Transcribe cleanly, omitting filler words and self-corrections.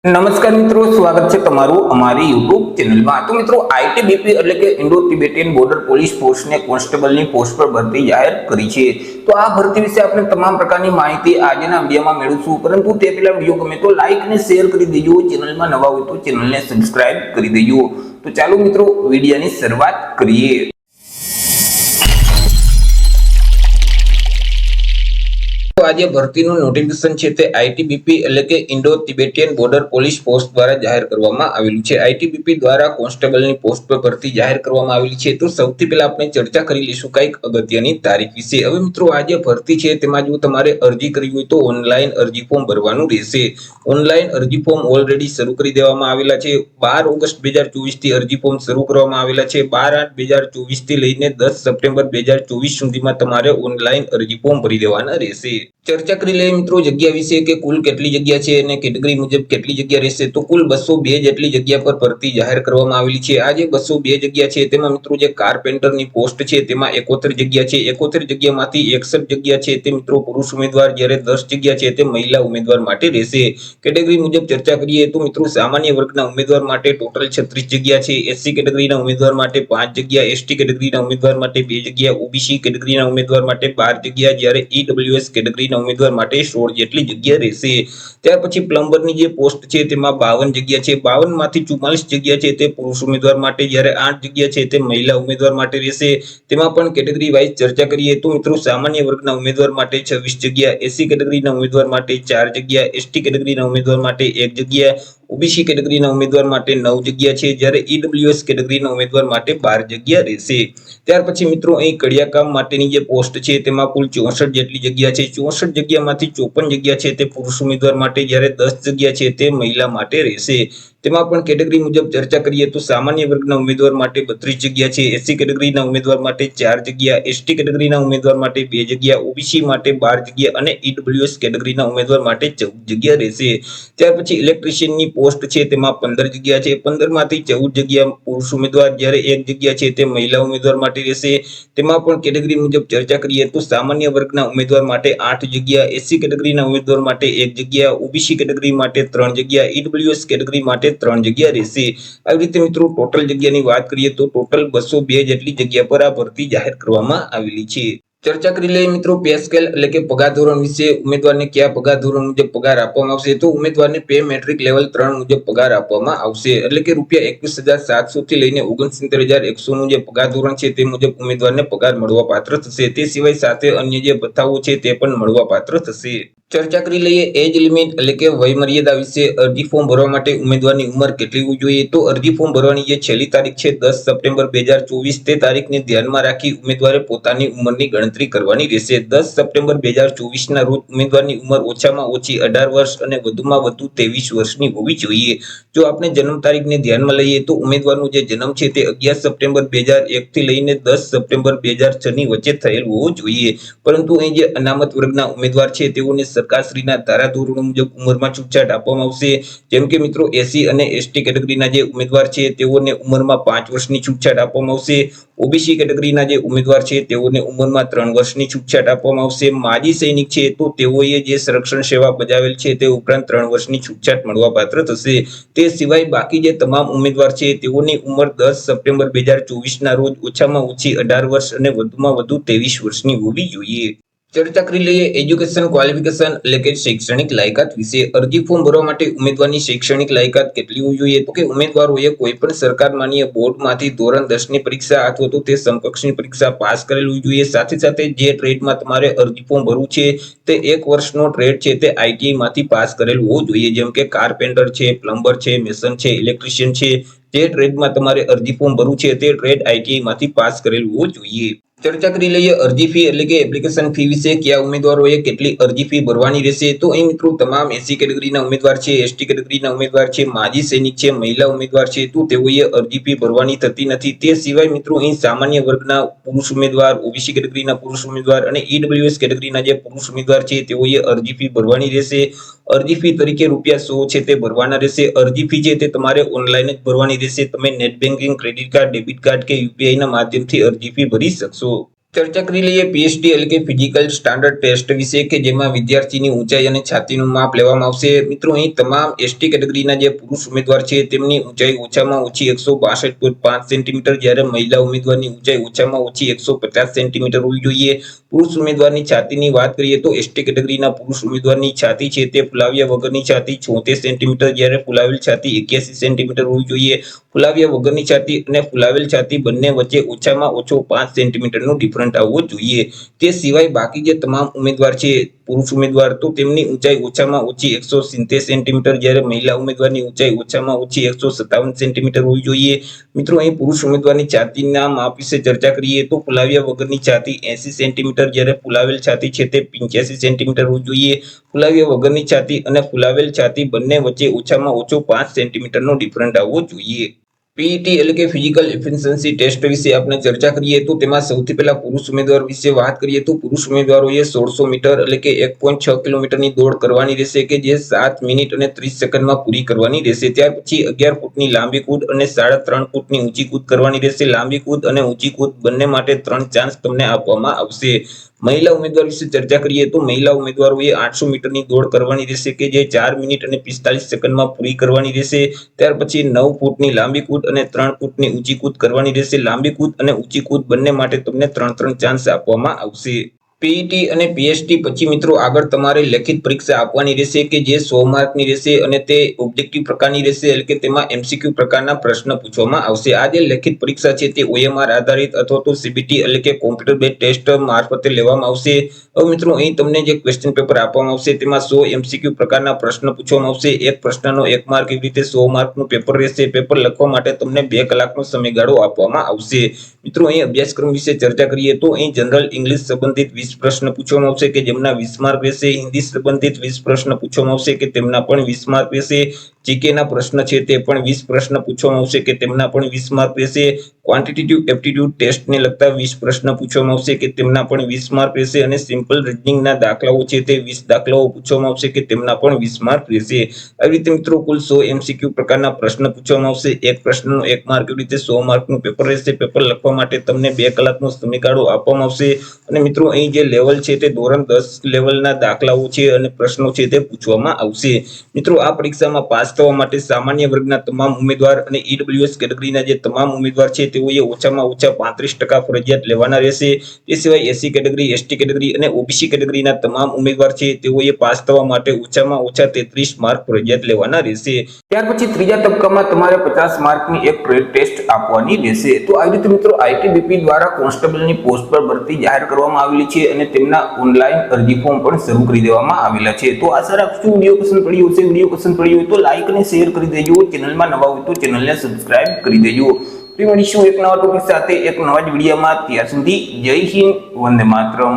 નમસ્કાર મિત્રો, સ્વાગત છે તમારું અમારી યુટ્યુબ ચેનલમાં। તો મિત્રો, આઈટીબીપી એટલે કે ઇન્ડો તિબેટિયન બોર્ડર પોલીસ ફોર્સને કોન્સ્ટેબલની પોસ્ટ પર ભરતી જાહેર કરી છે। તો આ ભરતી વિશે આપણે તમામ પ્રકારની માહિતી આજના વિડીયોમાં મેળવીશું, પરંતુ તે પહેલા વિડીયો ગમે તો લાઈક અને શેર કરી દેજો। ચેનલમાં નવા હોય તો ચેનલને સબસ્ક્રાઇબ કરી દેજો। તો ચાલો મિત્રો, વિડીયોની શરૂઆત કરીએ। आज भर्तीનું નોટિફિકેશન છે તે આઈટીબીપી એટલે કે Indo Tibetan border police force દ્વારા જાહેર કરવામાં આવેલું છે। આઈટીબીપી દ્વારા કોન્સ્ટેબલની પોસ્ટ પર ભરતી જાહેર કરવામાં આવેલી છે। તો સૌથી પહેલા આપણે ચર્ચા કરી લઈશું કંઈક અગત્યની તારીખ વિશે। હવે મિત્રો, આ જે ભરતી છે તેમાં જો તમારે અરજી કરવી હોય તો ઓનલાઈન અરજી ફોર્મ ભરવાનું રહેશે। ઓનલાઈન અરજી ફોર્મ ઓલરેડી શરૂ કરી દેવામાં આવેલા છે। 12 ઓગસ્ટ 2024 થી અરજી ફોર્મ શરૂ કરવામાં આવેલા છે। 12/8/2024 થી લઈને 10 સપ્ટેમ્બર 2024 સુધીમાં તમારે ઓનલાઈન અરજી ફોર્મ ભરી દેવાના રહેશે। ચર્ચા કરી લઈએ મિત્રો જગ્યા વિશે કે કુલ કેટલી જગ્યા છે અને કેટેગરી મુજબ કેટલી જગ્યા રહેશે। તો કુલ 202 જેટલી જગ્યા પર ભરતી જાહેર કરવામાં આવેલી છે। આ જે 202 જગ્યા છે તેમાં મિત્રો જે કાર્પેન્ટરની પોસ્ટ છે તેમાં 71 જગ્યા છે। 71 જગ્યામાંથી 61 જગ્યા છે તે મિત્રો પુરુષ ઉમેદવાર, જ્યારે 10 જગ્યા છે તે મહિલા ઉમેદવાર માટે રહેશે। કેટેગરી મુજબ ચર્ચા કરીએ તો મિત્રો સામાન્ય વર્ગના ઉમેદવાર માટે ટોટલ 36 જગ્યા છે। એસસી કેટેગરીના ઉમેદવાર માટે 5 જગ્યા, એસટી કેટેગરીના ઉમેદવાર માટે 2 જગ્યા, ઓબીસી કેટેગરીના ઉમેદવાર માટે 12 જગ્યા, જ્યારે ઈડબ્લ્યુએસ કેટેગરીના ઉમેદવાર માટે 16 જેટલી જગ્યા રહેશે। ત્યાર પછી પ્લમ્બરની જે પોસ્ટ છે તેમાં 52 જગ્યા છે। 52 માંથી 44 જગ્યા છે તે પુરુષ ઉમેદવાર માટે, જ્યારે 8 જગ્યા છે તે મહિલા ઉમેદવાર માટે રહેશે। તેમાં પણ કેટેગરી વાઇઝ ચર્ચા કરીએ તો મિત્રો સામાન્ય વર્ગના ઉમેદવાર માટે 26 જગ્યા, એસસી કેટેગરીના ઉમેદવાર માટે 4 જગ્યા, એસટી કેટેગરીના ઉમેદવાર માટે 1 જગ્યા, ઓબીસી કેટેગરીના ઉમેદવાર માટે 9 જગ્યા છે, જ્યારે ઈડબ્લ્યુએસ કેટેગરીના ઉમેદવાર માટે 12 જગ્યા રહેશે। ત્યાર પછી મિત્રો અહીં કડિયા કામ માટેની જે પોસ્ટ છે તેમાં કુલ 64 જેટલી જગ્યા છે। 64 જગ્યામાંથી 54 જગ્યા છે તે પુરુષ ઉમેદવાર માટે, જ્યારે 10 જગ્યા છે તે મહિલા માટે રહેશે। તેમાં પણ કેટેગરી મુજબ ચર્ચા કરીએ તો સામાન્ય વર્ગના ઉમેદવાર માટે 32 જગ્યા છે, એસસી કેટેગરીના ઉમેદવાર માટે 4 જગ્યા, એસટી કેટેગરીના ઉમેદવાર માટે 2 જગ્યા, ઓબીસી માટે 12 જગ્યા અને ઈડબ્લ્યુએસ કેટેગરીના ઉમેદવાર માટે 14 જગ્યા રહેશે। ત્યાર પછી ઇલેક્ટ્રિશિયનની પોસ્ટ છે તેમાં 15 જગ્યા છે। 15 માંથી 14 જગ્યા પુરુષ ઉમેદવાર, જ્યારે 1 જગ્યા છે તે મહિલા ઉમેદવાર માટે રહેશે। તેમાં પણ કેટેગરી મુજબ ચર્ચા કરીએ તો સામાન્ય વર્ગના ઉમેદવાર માટે 8 જગ્યા, એસસી કેટેગરીના ઉમેદવાર માટે 1 જગ્યા, ઓબીસી કેટેગરી માટે 3 જગ્યા, ઈડબ્લ્યુએસ કેટેગરી માટે 3 જગ્યા રહેશે। આવી રીતે મિત્રો ટોટલ જગ્યાની વાત કરીએ તો ટોટલ 202 જેટલી જગ્યા પર આ ભરતી જાહેર કરવામાં આવેલી છે। ચર્ચા કરી લઈએ મિત્રો પે સ્કેલ એટલે કે પગાર ધોરણ વિશે। ઉમેદવારને કયા પગાર ધોરણ મુજબ પગાર આપવામાં આવશે? તો ઉમેદવારને પે મેટ્રિક લેવલ 3 મુજબ પગાર આપવામાં આવશે, એટલે કે ₹21,700 થી લઈને 69,100 નું જે પગાર ધોરણ છે તે મુજબ ઉમેદવારને પગાર મળવા પાત્ર થશે। તે સિવાય સાથે અન્ય જે ભથ્થાઓ છે તે પણ મળવા પાત્ર થશે। ચર્ચા કરી લઈએ એજ લિમિટ એટલે કે વય મર્યાદા વિશે। અરજી ફોર્મ ભરવા માટે ઉમેદવારની ઉંમર કેટલી હોવી જોઈએ? તો અરજી ફોર્મ ભરવાની જે છેલ્લી તારીખ છે 10 સપ્ટેમ્બર 2024 તે તારીખને ધ્યાનમાં રાખી ઉમેદવારે પોતાની ઉંમરની ગણતરી કરવાની રહેશે। 10 સપ્ટેમ્બર 2024 ના રોજ ઉમેદવારની ઉંમર ઓછામાં ઓછી 18 વર્ષ અને વધુમાં વધુ 23 વર્ષની હોવી જોઈએ। જો આપણે જન્મ તારીખને ધ્યાનમાં લઈએ તો ઉમેદવારનો જે જન્મ છે તે 11 સપ્ટેમ્બર 2001 થી લઈને 10 સપ્ટેમ્બર 2006 ની વચ્ચે થયેલ હોવો જોઈએ। પરંતુ અહીં જે અનામત વર્ગના ઉમેદવાર છે તેઓને સરકારશ્રીના ધારાધોરણો મુજબ ઉંમરમાં છૂટછાટ આપવામાં આવશે। જેમ કે મિત્રો એસસી અને એસટી કેટેગરીના જે ઉમેદવાર છે તેઓને ઉંમરમાં 5 વર્ષની છૂટછાટ આપવામાં આવશે। ઓબીસી કેટેગરીના જે ઉમેદવાર છે તેઓને ઉંમરમાં 3 વર્ષની છૂટછાટ આપવામાં આવશે। માજી સૈનિક છે તો તેઓએ જે સંરક્ષણ સેવા બજાવેલ છે તે ઉપરાંત 3 વર્ષની છૂટછાટ મળવા પાત્ર થશે। તે સિવાય બાકી જે તમામ ઉમેદવાર છે તેઓની ઉંમર 10 સપ્ટેમ્બર 2024 ના રોજ ઓછામાં ઓછી 18 વર્ષ અને વધુમાં વધુ 23 વર્ષની હોવી જોઈએ। ચર્ચા કરી લઈએ એજ્યુકેશન ક્વોલિફિકેશન એટલે કે શૈક્ષણિક લાયકાત વિશે। અરજી ફોર્મ ભરવા માટે ઉમેદવારની શૈક્ષણિક લાયકાત કેટલી હોવી જોઈએ? તો કે ઉમેદવારોએ કોઈ પણ સરકાર માન્ય બોર્ડમાંથી ધોરણ 10 ની પરીક્ષા અથવા તો તે સમકક્ષની પરીક્ષા પાસ કરેલ હોવી જોઈએ। સાથે સાથે જે ટ્રેડમાં તમારે અરજી ફોર્મ ભરવું છે તે 1 વર્ષનો ટ્રેડ છે તે આઈટીઆઈ માંથી પાસ કરેલ હોવો જોઈએ। જેમ કે કાર્પેન્ટર છે, પ્લમ્બર છે, મેસન છે, ઇલેક્ટ્રિશિયન છે, જે ટ્રેડમાં તમારે અરજી ફોર્મ ભરવું છે તે ટ્રેડ આઈટીઆઈ માંથી પાસ કરેલ હોવો જોઈએ। ચર્ચા કરી લઈએ અરજી ફી એટલે કે એપ્લિકેશન ફી વિશે। કયા ઉમેદવારોએ કેટલી અરજી ફી ભરવાની રહેશે? તો અહીં મિત્રો તમામ એસસી કેટેગરીના ઉમેદવાર છે, એસટી કેટેગરીના ઉમેદવાર છે, માજી સૈનિક છે, મહિલા ઉમેદવાર છે તો તેઓએ અરજી ફી ભરવાની થતી નથી। તે સિવાય મિત્રો અહીં સામાન્ય વર્ગના પુરુષ ઉમેદવાર, ઓબીસી કેટેગરીના પુરુષ ઉમેદવાર અને ઈડબ્લ્યુએસ કેટેગરીના જે પુરુષ ઉમેદવાર છે તેઓએ અરજી ફી ભરવાની રહેશે। અરજી ફી તરીકે ₹100 છે તે ભરવાના રહેશે। અરજી ફી છે તે તમારે ઓનલાઈન જ ભરવાની રહેશે। તમે net banking, credit card, debit card કે યુપીઆઈ ના માધ્યમથી અરજી ફી ભરી શકશો। ચર્ચા કરી લઈએ પીએસટી એટલે કે ફિઝિકલ સ્ટાન્ડર્ડ ટેસ્ટ વિશે કે જેમાં વિદ્યાર્થીની ઊંચાઈ અને છાતીનું માપ લેવામાં આવશે। મિત્રો અહીં તમામ એસટી કેટેગરીના જે પુરુષ ઉમેદવાર છે તેમની ઊંચાઈ ઓછામાં ઓછી 162.5 સેન્ટીમીટર, જ્યારે મહિલા ઉમેદવારની ઊંચાઈ ઓછામાં ઓછી 150 સેન્ટીમીટર હોવી જોઈએ। પુરુષ ઉમેદવારની છાતીની વાત કરીએ તો એસટી કેટેગરીના પુરુષ ઉમેદવારની છાતી છે તે ફુલાવ્યા વગરની છાતી 74 સેન્ટીમીટર, જ્યારે ફુલાવેલ છાતી 81 સેન્ટીમીટર હોવી જોઈએ। ફુલાવ્યા વગરની છાતી અને ફુલાવેલ છાતી બંને વચ્ચે ઓછામાં ઓછો 5 સેન્ટીમીટરનો ડિફરન્ટ આવવો જોઈએ। તે સિવાય બાકી જે તમામ ઉમેદવાર છે પુરુષ ઉમેદવાર તો તેમની ઊંચાઈ ઓછામાં ઓછી 170 સેન્ટીમીટર, જ્યારે મહિલા ઉમેદવારની ઊંચાઈ ઓછામાં ઓછી 157 સેન્ટીમીટર હોવી જોઈએ। મિત્રો અહીં પુરુષ ઉમેદવારની છાતીના માપ વિશે ચર્ચા કરીએ તો ફુલાવ્યા વગરની છાતી 80 સેન્ટીમીટર, જ્યારે ફુલાવેલ છાતી છે તે 85 સેન્ટીમીટર હોવી જોઈએ। ફુલાવ્યા વગરની છાતી અને ફુલાવેલ છાતી બંને વચ્ચે ઓછામાં ઓછો 5 સેન્ટીમીટરનો ડિફરન્ટ આવવો જોઈએ। પીઈટી એટલે કે ફિઝિકલ એફિશિયન્સી ટેસ્ટ વિશે આપણે ચર્ચા કરીએ તો તેમાં સૌથી પહેલા પુરુષ ઉમેદવાર વિશે વાત કરીએ તો પુરુષ ઉમેદવારોએ 1600 મીટર એટલે કે 1.6 કિલોમીટરની દોડ કરવાની રહેશે કે જે 7 મિનિટ અને 30 સેકન્ડમાં પૂરી કરવાની રહેશે। ત્યાર પછી 11 ફૂટની લાંબી કૂદ અને 3.5 ફૂટની ઊંચી કૂદ કરવાની રહેશે। લાંબી કૂદ અને ઊંચી કૂદ બંને માટે 3 ચાન્સ તમને આપવામાં આવશે। મહિલા ઉમેદવાર વિશે ચર્ચા કરીએ તો મહિલા ઉમેદવારોએ 800 મીટરની દોડ કરવાની રહેશે કે જે 4 મિનિટ અને 45 સેકન્ડમાં પૂરી કરવાની રહેશે। ત્યાર પછી 9 ફૂટની લાંબી કૂદ અને 3 ફૂટની ઊંચી કૂદ કરવાની રહેશે। લાંબી કૂદ અને ઊંચી કૂદ બંને માટે તમને 3 ચાન્સ આપવામાં આવશે। પીઈટી અને પીએસટી પછી મિત્રો આગળ તમારે લેખિત પરીક્ષા આપવાની રહેશે કે જે 100 માર્કની રહેશે અને તે ઓબ્જેક્ટિવ પ્રકારની રહેશે એટલે કે તેમાં એમસીક્યુ પ્રકારના પ્રશ્ન પૂછવામાં આવશે। આ જે લેખિત પરીક્ષા છે તે OMR આધારિત અથવા તો સીબીટી એટલે કે કોમ્પ્યુટર બેઝ ટેસ્ટ મારફતે લેવામાં આવશે। હવે મિત્રો અહીં તમને જે ક્વેશ્ચન પેપર આપવામાં આવશે તેમાં 100 એમસીક્યુ પ્રકારના પ્રશ્ન પૂછવામાં આવશે। એક પ્રશ્નનો 1 માર્ક, એવી રીતે 100 માર્કનું પેપર રહેશે। પેપર લખવા માટે તમને 2 કલાકનો સમયગાળો આપવામાં આવશે। મિત્રો અહીં અભ્યાસક્રમ વિશે ચર્ચા કરીએ તો અહીં જનરલ ઇંગ્લિશ સંબંધિત 20 પ્રશ્ન પૂછવામાં આવશે કે જેમના 20 માર્ક રહેશે। હિન્દી સંબંધિત 20 પ્રશ્ન પૂછવામાં આવશે કે તેમના પણ 20 માર્ક રહેશે। જીકેના પ્રશ્ન છે તે પણ 20 પ્રશ્ન પૂછવામાં આવશે કે તેમના પણ 20 માર્ક રહેશે। ક્વોન્ટિટેટિવ એપ્ટિટ્યુડ ટેસ્ટને લગતા 20 પ્રશ્ન પૂછવામાં આવશે કે તેમના પણ 20 માર્ક રહેશે અને સિમ્પલ રીઝનિંગના દાખલાઓ છે તે 20 દાખલાઓ પૂછવામાં આવશે કે તેમના પણ 20 માર્ક રહેશે। આવી રીતે મિત્રો કુલ 100 એમસીક્યુ પ્રકારના પ્રશ્ન પૂછવામાં આવશે। એક પ્રશ્નનો 1 માર્ક, એવી રીતે 100 માર્કનું પેપર રહેશે। પેપર લખવા માટે તમને 2 કલાકનો સમયગાળો આપવામાં આવશે અને મિત્રો અહીં જે લેવલ છે તે ધોરણ 10 લેવલના દાખલાઓ છે અને પ્રશ્નો છે તે પૂછવામાં આવશે। મિત્રો આ પરીક્ષામાં પાસ થવા માટે સામાન્ય વર્ગના તમામ ઉમેદવાર અને ઈડબ્લ્યુએસ કેટેગરીના જે તમામ ઉમેદવાર છે તેઓએ ઓછામાં ઓછા 35% ફરજિયાત લેવાના રહેશે। તે સિવાય એસસી કેટેગરી, એસટી કેટેગરી અને ઓબીસી કેટેગરીના તમામ ઉમેદવાર છે તેઓએ પાસ થવા માટે ઓછામાં ઓછા 33 માર્ક ફરજિયાત લેવાના રહેશે। ત્યાર પછી ત્રીજા તબક્કામાં તમારે 50 માર્કની એક ટ્રેડ ટેસ્ટ આપવાની રહેશે। તો આવી રીતે મિત્રો આઈટીબીપી દ્વારા કોન્સ્ટેબલની પોસ્ટ પર ભરતી જાહેર કરવામાં આવેલી છે અને તેમના ઓનલાઈન અરજી ફોર્મ પણ શરૂ કરી દેવામાં આવેલા છે। તો આશા રાખું છું વિડીયો પસંદ પડ્યો હશે। વિડીયો પસંદ પડ્યો હોય તો લાઈક અને શેર કરી દેજો। ચેનલમાં નવા હોય તો ચેનલને સબસ્ક્રાઇબ કરી દેજો। ફરી મળીશું એક નવા ટોપિક સાથે એક નવા જ વિડીયોમાં। ત્યાર સુધી જય હિન્દ, વંદે માતરમ।